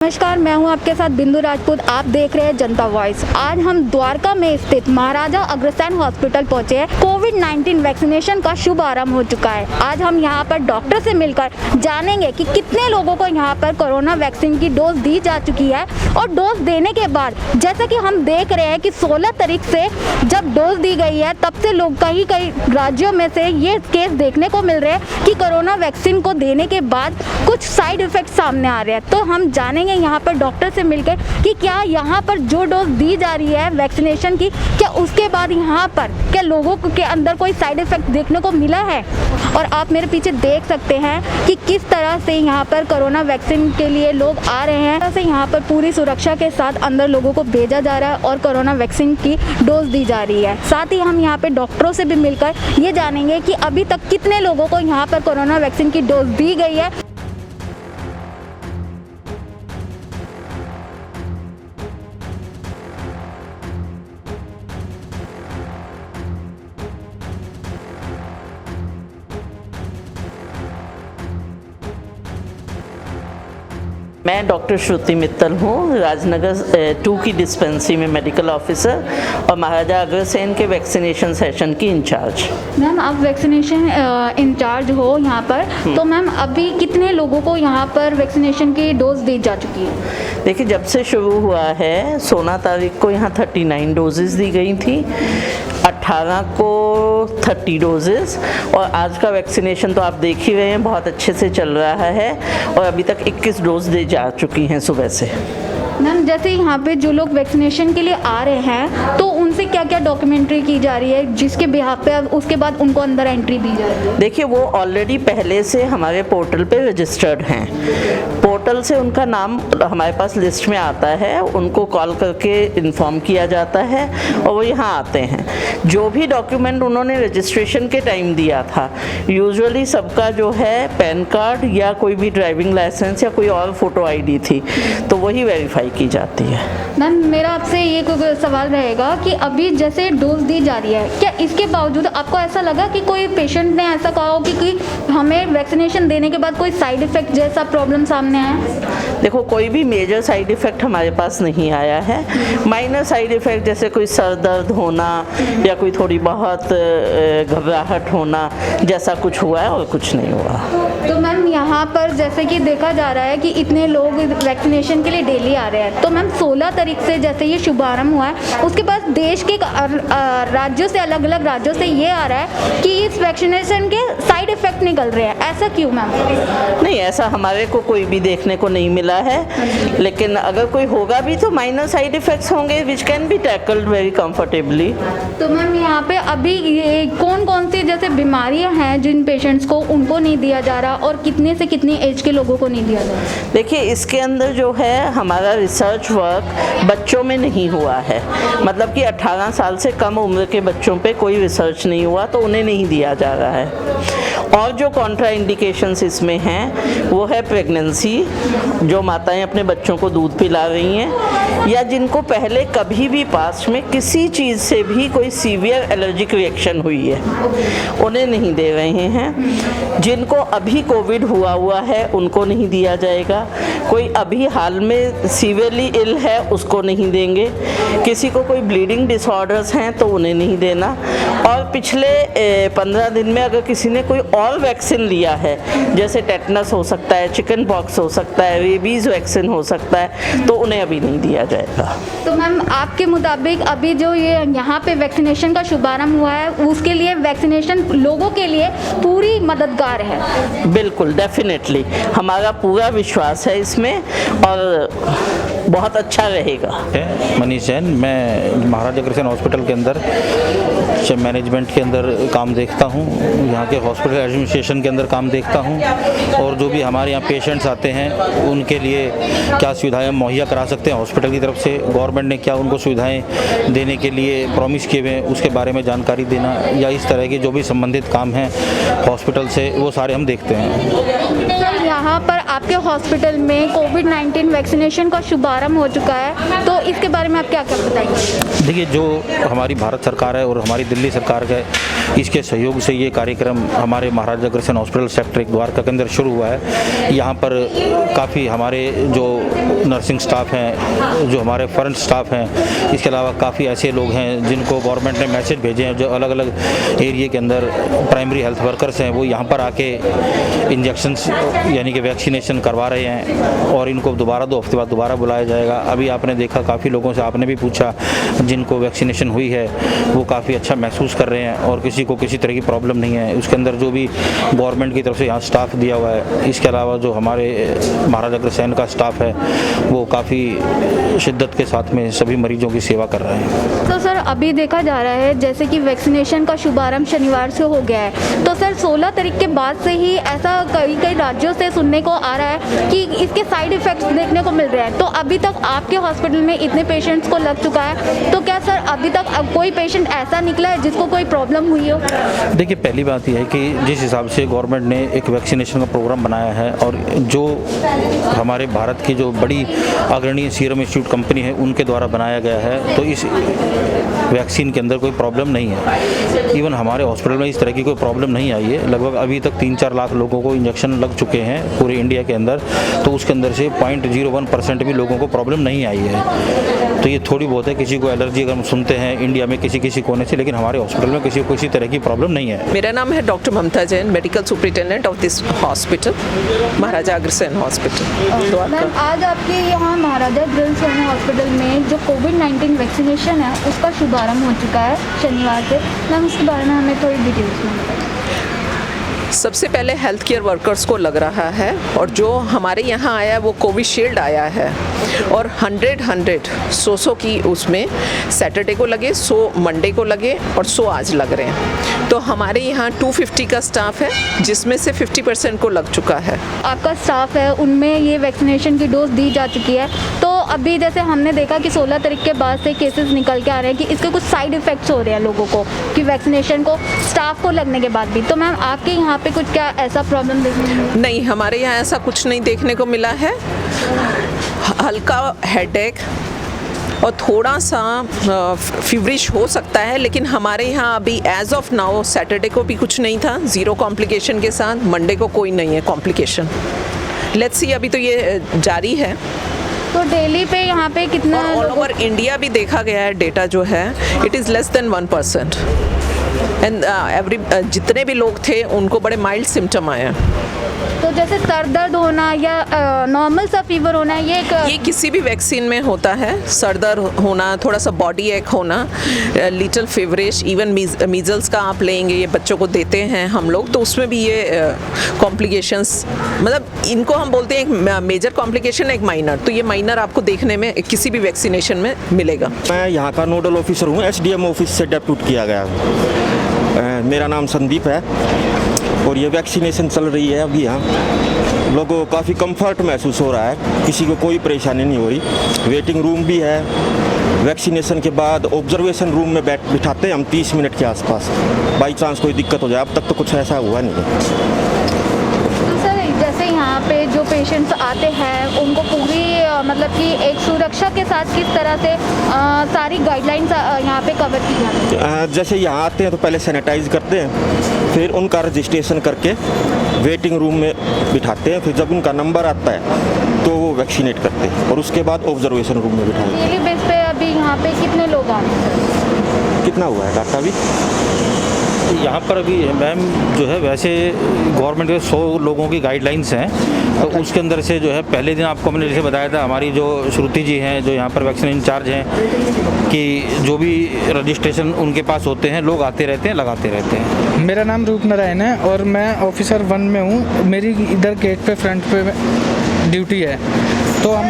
नमस्कार, मैं हूं आपके साथ बिंदु राजपूत। आप देख रहे हैं जनता वॉइस। आज हम द्वारका में स्थित महाराजा अग्रसेन हॉस्पिटल पहुंचे हैं। कोविड-19 वैक्सीनेशन का शुभ आरंभ हो चुका है। आज हम यहां पर डॉक्टर से मिलकर जानेंगे कि कितने लोगों को यहां पर कोरोना वैक्सीन की डोज दी जा चुकी है और डोज देने के बाद जैसा कि हम देख रहे हैं कि 16 तारीख से जब डोज दी गई है तब से लोग कई राज्यों में से ये केस देखने को मिल रहे हैं कि कोरोना वैक्सीन को देने के बाद कुछ साइड इफेक्ट सामने आ रहे हैं। तो हम जानेंगे यहाँ पर डॉक्टर से मिलकर कि क्या यहाँ पर जो डोज दी जा रही है वैक्सीनेशन की, क्या उसके बाद यहाँ पर क्या लोगों के अंदर कोई साइड इफेक्ट देखने को मिला है। और आप मेरे पीछे देख सकते हैं कि किस तरह से यहाँ पर कोरोना वैक्सीन के लिए लोग आ रहे हैं। ऐसे यहाँ पर पूरी सुरक्षा के साथ अंदर लोगों को भेजा जा रहा है और कोरोना वैक्सीन की डोज दी जा रही है। साथ ही हम यहाँ पे डॉक्टरों से भी मिलकर ये जानेंगे कि अभी तक कितने लोगों को यहाँ पर कोरोना वैक्सीन की डोज दी गई है। मैं डॉक्टर श्रुति मित्तल हूँ, राजनगर 2 की डिस्पेंसरी में मेडिकल ऑफिसर और महाराजा अग्रसेन के वैक्सीनेशन सेशन की इंचार्ज। मैम, आप वैक्सीनेशन इंचार्ज हो यहाँ पर, तो मैम अभी कितने लोगों को यहाँ पर वैक्सीनेशन की डोज दी जा चुकी है? देखिए, जब से शुरू हुआ है 16 तारीख को यहाँ 39 डोजेस दी गई थी, 18 को 30 डोजेस और आज का वैक्सीनेशन तो आप देख ही रहे हैं, बहुत अच्छे से चल रहा है और अभी तक 21 डोज दी जा चुकी हैं सुबह से। मैम, जैसे यहाँ पे जो लोग वैक्सीनेशन के लिए आ रहे हैं तो उनसे क्या क्या डॉक्यूमेंट्री की जा रही है जिसके बिहाफ पे उसके बाद उनको अंदर एंट्री दी जा रही है? देखिए, वो ऑलरेडी पहले से हमारे पोर्टल पे रजिस्टर्ड हैं। पोर्टल से उनका नाम हमारे पास लिस्ट में आता है, उनको कॉल करके इन्फॉर्म किया जाता है और वो यहाँ आते हैं। जो भी डॉक्यूमेंट उन्होंने रजिस्ट्रेशन के टाइम दिया था, यूजुअली सबका जो है पैन कार्ड या कोई भी ड्राइविंग लाइसेंस या कोई और फोटो आईडी थी, तो वही वेरीफाई की जाती है। मैम, मेरा आपसे ये कोई सवाल रहेगा कि अभी जैसे डोज दी जा रही है, क्या इसके बावजूद आपको ऐसा लगा कि कोई पेशेंट ने ऐसा कहा हो कि हमें वैक्सीनेशन देने के बाद कोई साइड इफेक्ट जैसा प्रॉब्लम सामने आया? देखो, कोई भी मेजर साइड इफेक्ट हमारे पास नहीं आया है। माइनर साइड इफेक्ट जैसे कोई सर दर्द होना या कोई थोड़ी बहुत घबराहट होना जैसा कुछ हुआ है और कुछ नहीं हुआ। तो मैम, यहाँ पर जैसे कि देखा जा रहा है कि इतने लोग वैक्सीनेशन के लिए डेली आ रहे हैं, तो मैम 16 तारीख से जैसे ये शुभारंभ हुआ है उसके बाद देश के राज्यों से, अलग अलग राज्यों से ये आ रहा है कि इस वैक्सीनेशन के साइड इफेक्ट निकल रहे हैं। ऐसा क्यों मैम? नहीं, ऐसा हमारे को कोई भी देखने को नहीं मिला है, लेकिन अगर कोई होगा भी तो माइनर साइड इफेक्ट्स होंगे which can be tackled very comfortably. तो मैम, यहाँ पे अभी कौन कौन सी जैसे बीमारियाँ हैं जिन पेशेंट्स को उनको नहीं दिया जा रहा और कितने से कितनी एज के लोगों को नहीं दिया जा रहा? देखिए, इसके अंदर जो है हमारा रिसर्च वर्क बच्चों में नहीं हुआ है, मतलब कि 18 साल से कम उम्र के बच्चों पे कोई रिसर्च नहीं हुआ, तो उन्हें नहीं दिया जा रहा है। और जो कॉन्ट्रा इंडिकेशंस इसमें हैं वो है प्रेगनेंसी, जो माताएं अपने बच्चों को दूध पिला रही हैं या जिनको पहले कभी भी पास्ट में किसी चीज़ से भी कोई सीवियर एलर्जिक रिएक्शन हुई है, उन्हें नहीं दे रहे हैं। जिनको अभी कोविड हुआ है उनको नहीं दिया जाएगा। कोई अभी हाल में सीवियरली इल है उसको नहीं देंगे। किसी को कोई ब्लीडिंग डिसऑर्डर्स हैं तो उन्हें नहीं देना। और पिछले 15 दिन में अगर किसी ने कोई और वैक्सीन लिया है, जैसे टेटनस हो सकता है, चिकन पॉक्स हो सकता है, रेबीज वैक्सीन हो सकता है, तो उन्हें अभी नहीं दिया जाएगा। तो मैम, आपके मुताबिक अभी जो ये यहाँ पे वैक्सीनेशन का शुभारंभ हुआ है उसके लिए वैक्सीनेशन लोगों के लिए पूरी मददगार है? बिल्कुल, डेफिनेटली हमारा पूरा विश्वास है इसमें और बहुत अच्छा रहेगा। मनीष जैन, मैं महाराजा अग्रसेन हॉस्पिटल के अंदर मैनेजमेंट के अंदर काम देखता हूँ, यहाँ के हॉस्पिटल एडमिनिस्ट्रेशन के अंदर काम देखता हूँ और जो भी हमारे यहाँ पेशेंट्स आते हैं उनके लिए क्या सुविधाएं मुहैया करा सकते हैं हॉस्पिटल की तरफ से, गवर्नमेंट ने क्या उनको सुविधाएं देने के लिए प्रॉमिस किए हुए हैं उसके बारे में जानकारी देना या इस तरह के जो भी संबंधित काम हैं हॉस्पिटल से, वो सारे हम देखते हैं। यहाँ यहाँ पर आपके हॉस्पिटल में कोविड-19 वैक्सीनेशन का शुभारंभ हो चुका है, तो इसके बारे में आप क्या क्या बताएंगे? देखिए, जो हमारी भारत सरकार है और हमारी दिल्ली सरकार के इसके सहयोग से ये कार्यक्रम हमारे महाराजा अग्रसेन हॉस्पिटल सेक्टर 1 द्वारका के अंदर शुरू हुआ है। यहाँ पर काफ़ी हमारे जो नर्सिंग स्टाफ हैं, जो हमारे फ्रंट स्टाफ हैं, इसके अलावा काफ़ी ऐसे लोग हैं जिनको गवर्नमेंट ने मैसेज भेजे हैं, जो अलग अलग एरिया के अंदर प्राइमरी हेल्थ वर्कर्स हैं, वो यहाँ पर आके इंजेक्शंस यानी कि वैक्सीनेशन करवा रहे हैं और इनको दोबारा 2 हफ्ते बाद दोबारा बुलाया जाएगा। अभी आपने देखा, काफ़ी लोगों से आपने भी पूछा जिनको वैक्सीनेशन हुई है वो काफ़ी अच्छा महसूस कर रहे हैं और किसी को किसी तरह की प्रॉब्लम नहीं है। उसके अंदर जो भी गवर्नमेंट की तरफ से यहाँ स्टाफ दिया हुआ है, इसके अलावा जो हमारे महाराजा अग्रसेन का स्टाफ है वो काफ़ी शिद्दत के साथ में सभी मरीजों की सेवा कर रहे हैं। तो सर, अभी देखा जा रहा है जैसे कि वैक्सीनेशन का शुभारंभ शनिवार से हो गया है, तो सर 16 तारीख के बाद से ही ऐसा कई राज्यों से सुनने को आ रहा है कि इसके साइड इफ़ेक्ट्स देखने को मिल रहे हैं। तो अभी तक आपके हॉस्पिटल में इतने पेशेंट्स को लग चुका है, तो क्या सर अभी तक कोई पेशेंट ऐसा निकला है जिसको कोई प्रॉब्लम हुई हो? देखिए, पहली बात यह है कि जिस हिसाब से गवर्नमेंट ने एक वैक्सीनेशन का प्रोग्राम बनाया है और जो हमारे भारत की जो बड़ी अग्रणी सीरम इंस्टीट्यूट कंपनी है उनके द्वारा बनाया गया है, तो इस वैक्सीन के अंदर कोई प्रॉब्लम नहीं है। इवन हमारे हॉस्पिटल में इस तरह की कोई प्रॉब्लम नहीं आई है। लगभग अभी तक 3-4 लाख लोगों को इंजेक्शन लग चुके हैं पूरे इंडिया के अंदर, तो उसके अंदर से 0.01% भी लोगों को प्रॉब्लम नहीं आई है। तो ये थोड़ी बहुत है, किसी को एलर्जी अगर हम सुनते हैं इंडिया में किसी कोने से, लेकिन हमारे हॉस्पिटल में किसी को किसी तरह की प्रॉब्लम नहीं है। मेरा नाम है doctor Mamta Jain, medical superintendent of this hospital, Maharaja Agrasen hospital Dwarka. Ma'am, आज आपके यहाँ महाराजा अग्रसेन हॉस्पिटल में जो कोविड-19 वैक्सीनेशन है उसका शुभारंभ हो चुका है शनिवार से। मैम, उसके बारे में हमें थोड़ी डिटेल्स में बताइए। सबसे पहले हेल्थ केयर वर्कर्स को लग रहा है और जो हमारे यहाँ आया है वो कोविशील्ड आया है और 100 की उसमें सैटरडे को लगे, 100 मंडे को लगे और 100 आज लग रहे हैं। तो हमारे यहाँ 250 का स्टाफ है जिसमें से 50% को लग चुका है। आपका स्टाफ है उनमें ये वैक्सीनेशन की डोज दी जा चुकी है, तो अभी जैसे हमने देखा कि 16 तारीख के बाद से केसेस निकल के आ रहे हैं कि इसके कुछ साइड इफ़ेक्ट्स हो रहे हैं लोगों को कि वैक्सीनेशन को स्टाफ को लगने के बाद भी। तो मैम, आपके यहाँ पे कुछ क्या ऐसा प्रॉब्लम देखने को मिला? नहीं, हमारे यहाँ ऐसा कुछ नहीं देखने को मिला है। हल्का हेडेक और थोड़ा सा फीवरिश हो सकता है, लेकिन हमारे यहाँ अभी एज ऑफ नाउ सैटरडे को भी कुछ नहीं था, 0 कॉम्प्लिकेशन के साथ। मंडे को कोई नहीं है कॉम्प्लिकेशन। लेट्स सी, अभी तो ये जारी है। तो डेली पे यहाँ पे कितना ऑल ओवर इंडिया भी देखा गया है डेटा जो है, it is less than 1%। And जितने भी लोग थे उनको बड़े माइल्ड सिम्टम आए हैं। तो जैसे सर दर्द होना या नॉर्मल सा फीवर होना, ये किसी भी वैक्सीन में होता है। सर दर्द होना, थोड़ा सा बॉडी एक होना, लिटिल फेवरिश, इवन मीजल्स का आप लेंगे, ये बच्चों को देते हैं हम लोग, तो उसमें भी ये कॉम्प्लिकेशंस, मतलब इनको हम बोलते हैं एक मेजर कॉम्प्लिकेशन, एक माइनर। तो ये माइनर आपको देखने में किसी भी वैक्सीनेशन में मिलेगा। मैं यहाँ का नोडल ऑफिसर हूँ, SDM ऑफिस से डेप्यूट किया गया हूँ। मेरा नाम संदीप है और ये वैक्सीनेशन चल रही है अभी। यहाँ लोगों को काफ़ी कंफर्ट महसूस हो रहा है, किसी को कोई परेशानी नहीं हो रही। वेटिंग रूम भी है। वैक्सीनेशन के बाद ऑब्जर्वेशन रूम में बिठाते हैं हम 30 मिनट के आसपास, बाई चांस कोई दिक्कत हो जाए। अब तक तो कुछ ऐसा हुआ नहीं है। जैसे यहाँ पे जो पेशेंट्स आते हैं उनको पूरी मतलब कि एक सुरक्षा के साथ किस तरह से सारी गाइडलाइंस यहाँ पे कवर की जाती है? जैसे यहाँ आते हैं तो पहले सैनिटाइज करते हैं, फिर उनका रजिस्ट्रेशन करके वेटिंग रूम में बिठाते हैं, फिर जब उनका नंबर आता है तो वो वैक्सीनेट करते हैं और उसके बाद ऑब्जर्वेशन रूम में बिठाते हैं। डेली बेस पे अभी यहाँ पे कितने लोग आते हैं? कितना हुआ है डाटा अभी? यहाँ पर अभी मैम जो है वैसे गवर्नमेंट के 100 लोगों की गाइडलाइंस हैं, तो उसके अंदर से जो है पहले दिन आपको मैंने जैसे बताया था, हमारी जो श्रुति जी हैं जो यहाँ पर वैक्सीन इंचार्ज हैं, कि जो भी रजिस्ट्रेशन उनके पास होते हैं लोग आते रहते हैं, लगाते रहते हैं। मेरा नाम रूप नारायण है और मैं ऑफिसर 1 में हूँ। मेरी इधर गेट पे फ्रंट पे ड्यूटी है। तो हम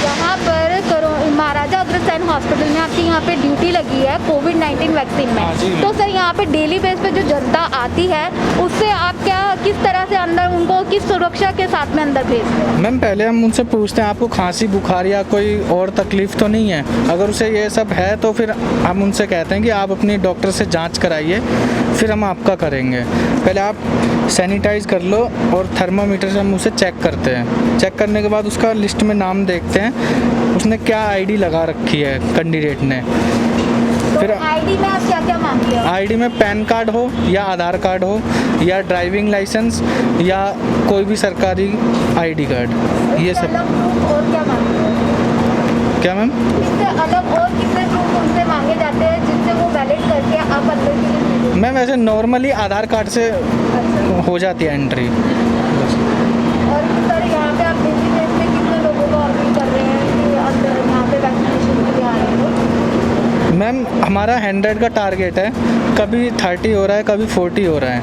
यहाँ पर महाराजा अग्रसेन हॉस्पिटल में आपकी यहाँ पे ड्यूटी लगी है कोविड-19 वैक्सीन में, तो सर यहाँ पे डेली बेस पे जो जनता आती है उससे आप क्या किस तरह से अंदर उनको किस सुरक्षा के साथ में अंदर भेजते हैं? मैम, पहले हम उनसे पूछते हैं आपको खांसी बुखार या कोई और तकलीफ तो नहीं है। अगर उसे ये सब है तो फिर हम उनसे कहते हैं कि आप अपनी डॉक्टर से जाँच कराइए, फिर हम आपका करेंगे। पहले आप सैनिटाइज कर लो और थर्मामीटर से हम उसे चेक करते हैं। चेक करने के बाद उसका लिस्ट में नाम देखते हैं उसने क्या आईडी लगा रखी है कैंडिडेट ने। फिर आईडी में आप क्या क्या मांगते हो? आईडी में पैन कार्ड हो या आधार कार्ड हो या ड्राइविंग लाइसेंस या कोई भी सरकारी आईडी कार्ड, ये इससे सब। अलग proof और क्या मांगते हो? क्या मैम? इससे अलग और कितने प्रूफ उनसे मांगे जाते हैं जिससे वो वैलिड करके आप अंदर के लिए भेजो? मैम ऐसे नॉर्मली आधार कार्ड से हो जाती है एंट्री। और सर यहाँ पे आप डेली बेस पे कितने लोगों को अपील कर रहे हैं कि अंदर यहाँ पे वैक्सीनेशन के लिए आ रहे हो? मैम हमारा 100 का टारगेट है, कभी 30 हो रहा है कभी 40 हो रहा है।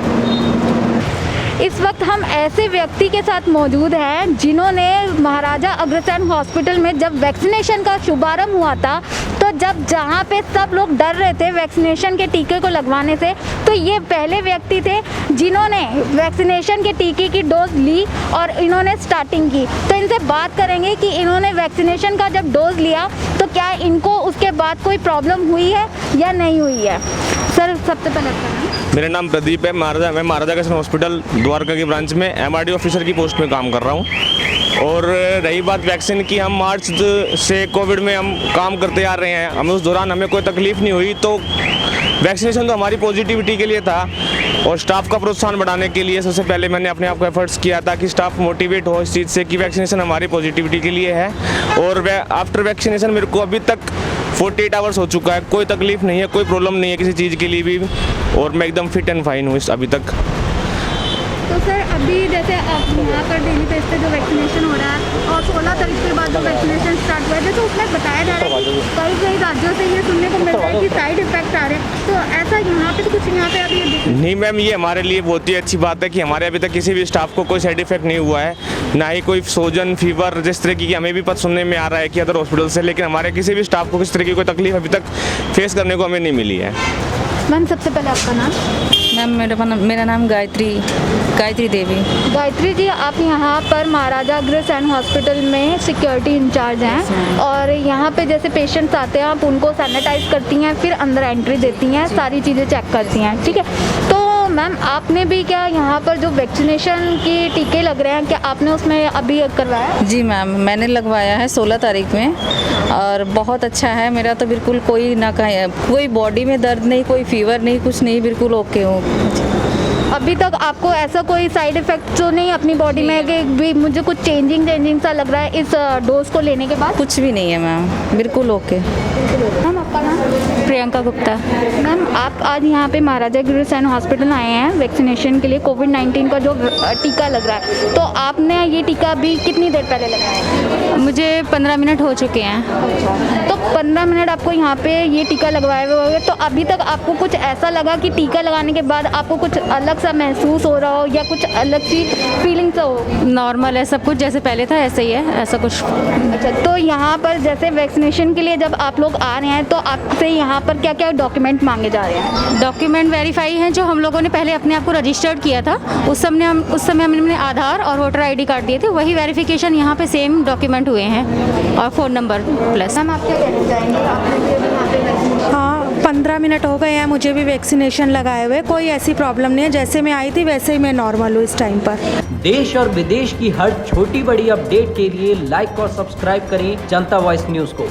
इस वक्त हम ऐसे व्यक्ति के साथ मौजूद हैं जिन्होंने महाराजा अग्रसेन हॉस्पिटल में जब वैक्सीनेशन का शुभारंभ हुआ था, तो जब जहाँ पे सब लोग डर रहे थे वैक्सीनेशन के टीके को लगवाने से, तो ये पहले व्यक्ति थे जिन्होंने वैक्सीनेशन के टीके की डोज ली और इन्होंने स्टार्टिंग की। तो इनसे बात करेंगे कि इन्होंने वैक्सीनेशन का जब डोज लिया तो क्या इनको उसके बाद कोई प्रॉब्लम हुई है या नहीं हुई है। सर सबसे पहले मेरा नाम प्रदीप है। मैं महाराजा अग्रसेन हॉस्पिटल द्वारका की ब्रांच में एमआरडी ऑफिसर की पोस्ट में काम कर रहा हूँ। और रही बात वैक्सीन की, हम मार्च से कोविड में हम काम करते आ रहे हैं, हमें उस दौरान हमें कोई तकलीफ नहीं हुई। तो वैक्सीनेशन तो हमारी पॉजिटिविटी के लिए था और स्टाफ का प्रोत्साहन बढ़ाने के लिए सबसे पहले मैंने अपने आप को एफर्ट्स किया था कि स्टाफ मोटिवेट हो इस चीज़ से कि वैक्सीनेशन हमारी पॉजिटिविटी के लिए है। और आफ्टर वैक्सीनेशन मेरे को अभी तक 48 आवर्स हो चुका है, कोई तकलीफ नहीं है, कोई प्रॉब्लम नहीं है किसी चीज़ के लिए भी, और मैं एकदम फिट एंड फाइन हूँ अभी तक। तो सर अभी जैसे आप यहाँ पर डेली बेस पे जो वैक्सीनेशन हो रहा है और 16 तारीख के बाद जो वैक्सीनेशन स्टार्ट हुआ है, जैसे उसमें बताया जा रहा है कि कई कई राज्यों से ये सुनने को मिल रहा है कि साइड इफेक्ट आ रहे हैं, तो ऐसा यहाँ पे तो कुछ यहाँ पे अभी नहीं मैम, ये हमारे लिए बहुत ही अच्छी बात है कि हमारे अभी तक किसी भी स्टाफ को कोई साइड इफेक्ट नहीं हुआ है, ना ही कोई सोजन फीवर जिस तरह की हमें भी पता सुनने में आ रहा है कि अदर हॉस्पिटल से, लेकिन हमारे किसी भी स्टाफ को किस तरह की कोई तकलीफ अभी तक फेस करने को हमें नहीं मिली है। मैम सबसे पहले आपका नाम? मैम मेरा नाम गायत्री देवी। गायत्री जी, आप यहाँ पर महाराजा अग्रसेन हॉस्पिटल में सिक्योरिटी इंचार्ज हैं और यहाँ पे जैसे पेशेंट्स आते हैं आप उनको सैनिटाइज करती हैं, फिर अंदर एंट्री देती हैं, सारी चीज़ें चेक करती हैं, ठीक है। तो मैम आपने भी क्या यहाँ पर जो वैक्सीनेशन के टीके लग रहे हैं, क्या आपने उसमें अभी करवाया? जी मैम, मैंने लगवाया है 16 तारीख में और बहुत अच्छा है मेरा, तो बिल्कुल कोई ना कहीं कोई बॉडी में दर्द नहीं, कोई फीवर नहीं, कुछ नहीं, बिल्कुल ओके हूँ। अभी तक आपको ऐसा कोई साइड इफेक्ट तो नहीं अपनी बॉडी में कि भी मुझे कुछ चेंजिंग सा लग रहा है इस डोज को लेने के बाद? कुछ भी नहीं है मैम, बिल्कुल ओके। मैम आपका नाम? प्रियंका गुप्ता। मैम आप आज यहाँ पे महाराजा अग्रसेन हॉस्पिटल आए हैं वैक्सीनेशन के लिए, कोविड-19 का जो टीका लग रहा है, तो आपने ये टीका अभी कितनी देर पहले लगाया? मुझे 15 मिनट हो चुके हैं। तो 15 मिनट आपको यहाँ पे ये टीका लगवाए हुए होंगे, तो अभी तक आपको कुछ ऐसा लगा कि टीका लगाने के बाद आपको कुछ अलग सा महसूस हो रहा हो या कुछ अलग सी फीलिंग्स हो? नॉर्मल है सब कुछ, जैसे पहले था ऐसे ही है, ऐसा कुछ। अच्छा, तो यहाँ पर जैसे वैक्सीनेशन के लिए जब आप लोग आ रहे हैं तो आपसे यहाँ पर क्या क्या डॉक्यूमेंट मांगे जा रहे हैं? डॉक्यूमेंट वेरीफाई हैं जो हम लोगों ने पहले अपने आप को रजिस्टर्ड किया था, उस समय हमने आधार और वोटर आईडी कार्ड दिए थे, वही वेरिफिकेशन यहाँ पे सेम डॉक्यूमेंट हुए हैं और फ़ोन नंबर प्लस। मैम आप क्या कहना चाहेंगे? आपने भी अभी यहाँ पे वैक्सीनेशन? हाँ, 15 मिनट हो गए हैं मुझे भी वैक्सीनेशन लगाए हुए, कोई ऐसी प्रॉब्लम नहीं है, जैसे मैं आई थी वैसे ही मैं नॉर्मल हूँ इस टाइम पर। देश और विदेश की हर छोटी बड़ी अपडेट के लिए लाइक और सब्सक्राइब करें जनता वॉइस न्यूज़ को।